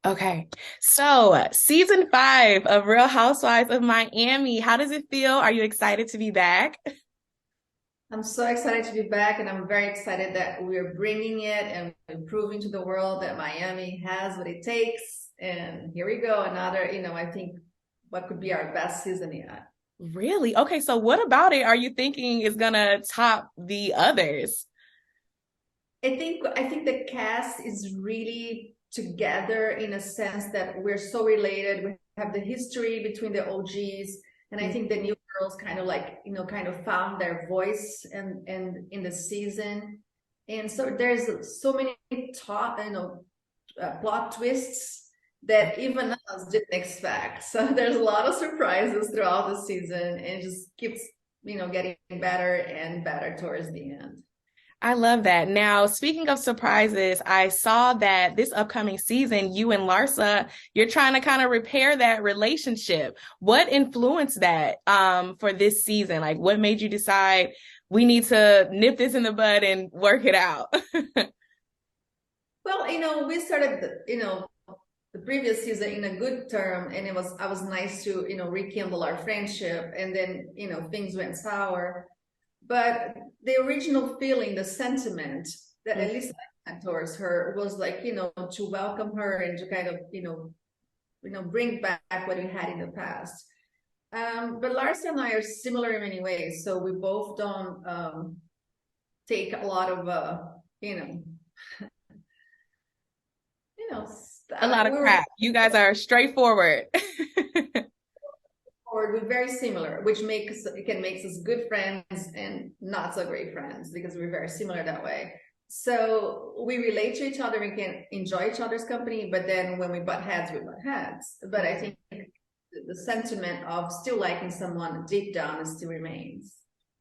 Okay. So, season 5 of Real Housewives of Miami. How does it feel? Are you excited to be back? I'm so excited to be back, and I'm very excited that we're bringing it and proving to the world that Miami has what it takes. And here we go, another, I think what could be our best season yet. Really? Okay, so what about it are you thinking is gonna top the others? I think the cast is really together in a sense that we're so related. We have the history between the OGs, and I think the new girls kind of like, kind of found their voice and in the season. And so there's so many plot twists that even us didn't expect. So there's a lot of surprises throughout the season, and it just keeps, getting better and better towards the end. I love that. Now, speaking of surprises, I saw that this upcoming season, you and Larsa, you're trying to kind of repair that relationship. What influenced that for this season? Like, what made you decide we need to nip this in the bud and work it out? Well, we started, the previous season in a good term, and I was nice to, rekindle our friendship, and then, things went sour. But the original feeling, the sentiment that at least I had towards her was like, to welcome her and to kind of, bring back what we had in the past. But Larsa and I are similar in many ways. So we both don't take a lot of, A lot of we were crap. You guys are straightforward. forward. We're very similar, which makes it can makes us good friends and not so great friends because we're very similar that way. So we relate to each other, we can enjoy each other's company, but then when we butt heads, we butt heads. But I think the sentiment of still liking someone deep down still remains.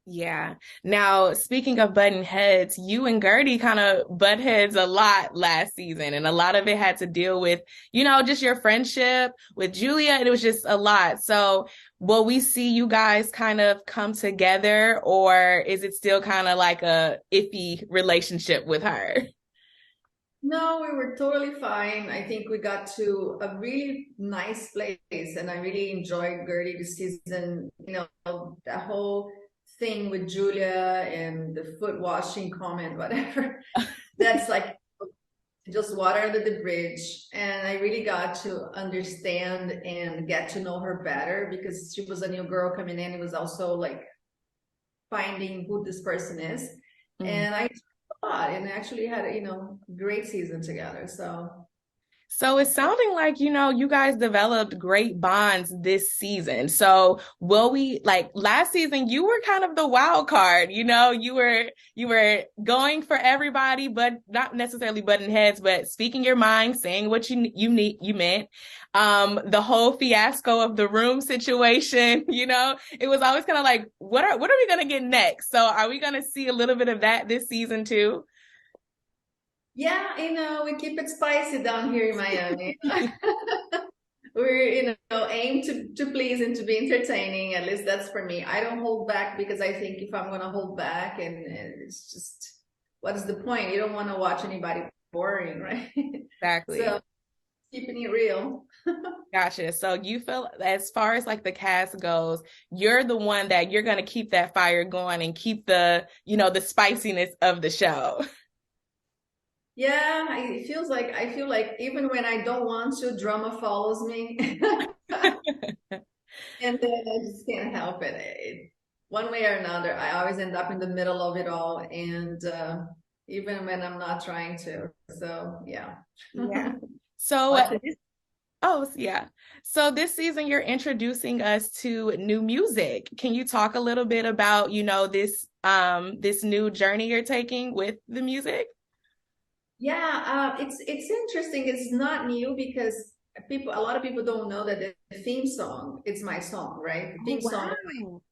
Yeah. Now, speaking of button heads, you and Gertie kind of butt heads a lot last season, and a lot of it had to deal with, just your friendship with Julia, and it was just a lot. So, will we see you guys kind of come together, or is it still kind of like a iffy relationship with her? No, we were totally fine. I think we got to a really nice place, and I really enjoyed Gertie this season. The whole thing with Julia and the foot washing comment, whatever. That's like just water under the bridge. And I really got to understand and get to know her better because she was a new girl coming in. It was also like finding who this person is. And I thought, and actually had a, great season together. So So it's sounding like, you guys developed great bonds this season. So will we like last season you were kind of the wild card, you were going for everybody, but not necessarily butting heads, but speaking your mind, saying what you meant. The whole fiasco of the room situation, it was always kind of like, what are we gonna get next? So are we gonna see a little bit of that this season too? yeah, we keep it spicy down here in Miami. We're, aim to please and to be entertaining. At least that's for me. I don't hold back because I think if I'm gonna hold back and it's just what is the point? You don't want to watch anybody boring, right? Exactly. So keeping it real. Gotcha. So you feel as far as like the cast goes, you're the one that you're gonna keep that fire going and keep the spiciness of the show. Yeah, I feel like even when I don't want to, drama follows me. And then I just can't help it. One way or another, I always end up in the middle of it all, and even when I'm not trying to. So yeah. Yeah. So Watch it. yeah. So this season you're introducing us to new music. Can you talk a little bit about, this new journey you're taking with the music? Yeah, it's interesting. It's not new because a lot of people don't know that the theme song, it's my song, right? The Oh, theme song, wow.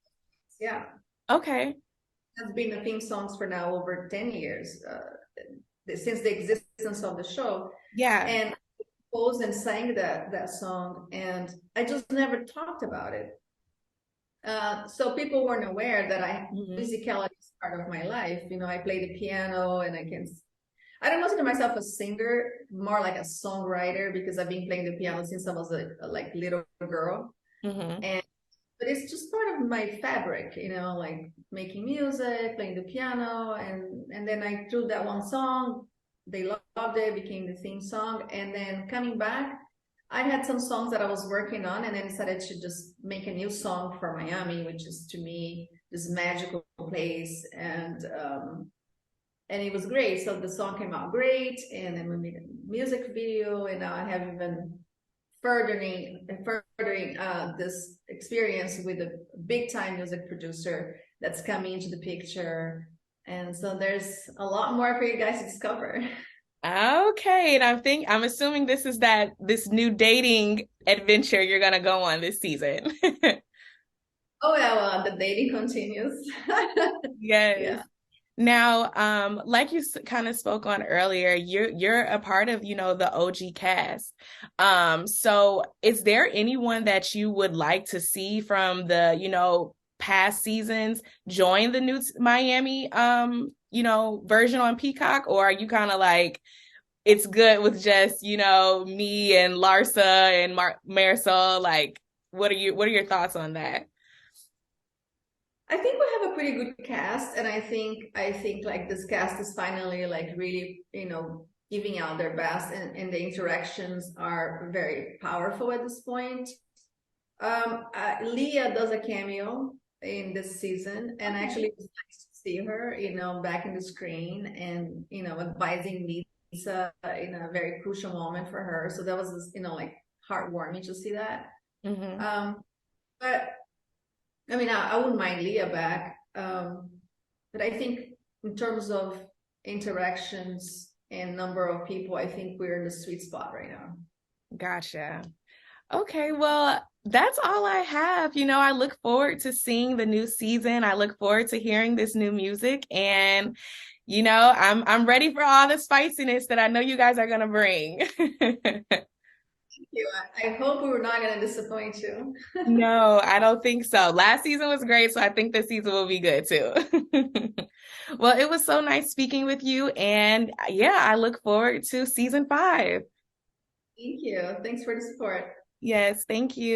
yeah, Okay. has been the theme songs for now over 10 years, since the existence of the show. Yeah. And composed and sang that song, and I just never talked about it. So people weren't aware that Mhm. musicality is part of my life. I play the piano, and I don't consider myself a singer, more like a songwriter because I've been playing the piano since I was a like little girl. Hmm. And but it's just part of my fabric, you know, like making music, playing the piano, and then I threw that one song. They loved it, became the theme song, and then coming back, I had some songs that I was working on, and then decided to just make a new song for Miami, which is to me this magical place, and it was great. So the song came out great, and then we made a music video, and now I have even furthering this experience with a big time music producer that's coming into the picture. And so there's a lot more for you guys to discover. Okay, and I'm assuming this new dating adventure you're gonna go on this season. Oh yeah, well, the dating continues. Yes. Yeah. Now, like you kind of spoke on earlier, you're a part of, the OG cast. So is there anyone that you would like to see from the, past seasons join the new Miami, version on Peacock, or are you kind of like it's good with just, me and Larsa and Marisol? Like, what are your thoughts on that? I think we have a pretty good cast, and I think like this cast is finally like really, giving out their best, and the interactions are very powerful at this point. Leah does a cameo in this season, and actually it was nice to see her, back in the screen and advising Lisa in a very crucial moment for her. So that was, like heartwarming to see that. Hmm. Um, but I mean, I wouldn't mind Leah back. But I think in terms of interactions and number of people, I think we're in the sweet spot right now. Gotcha. Okay, well, that's all I have. I look forward to seeing the new season. I look forward to hearing this new music, and I'm ready for all the spiciness that I know you guys are gonna bring. Thank you. I hope we were not going to disappoint you. No, I don't think so. Last season was great, so I think this season will be good too. Well, it was so nice speaking with you, and yeah, I look forward to season 5. Thank you. Thanks for the support. Yes, thank you.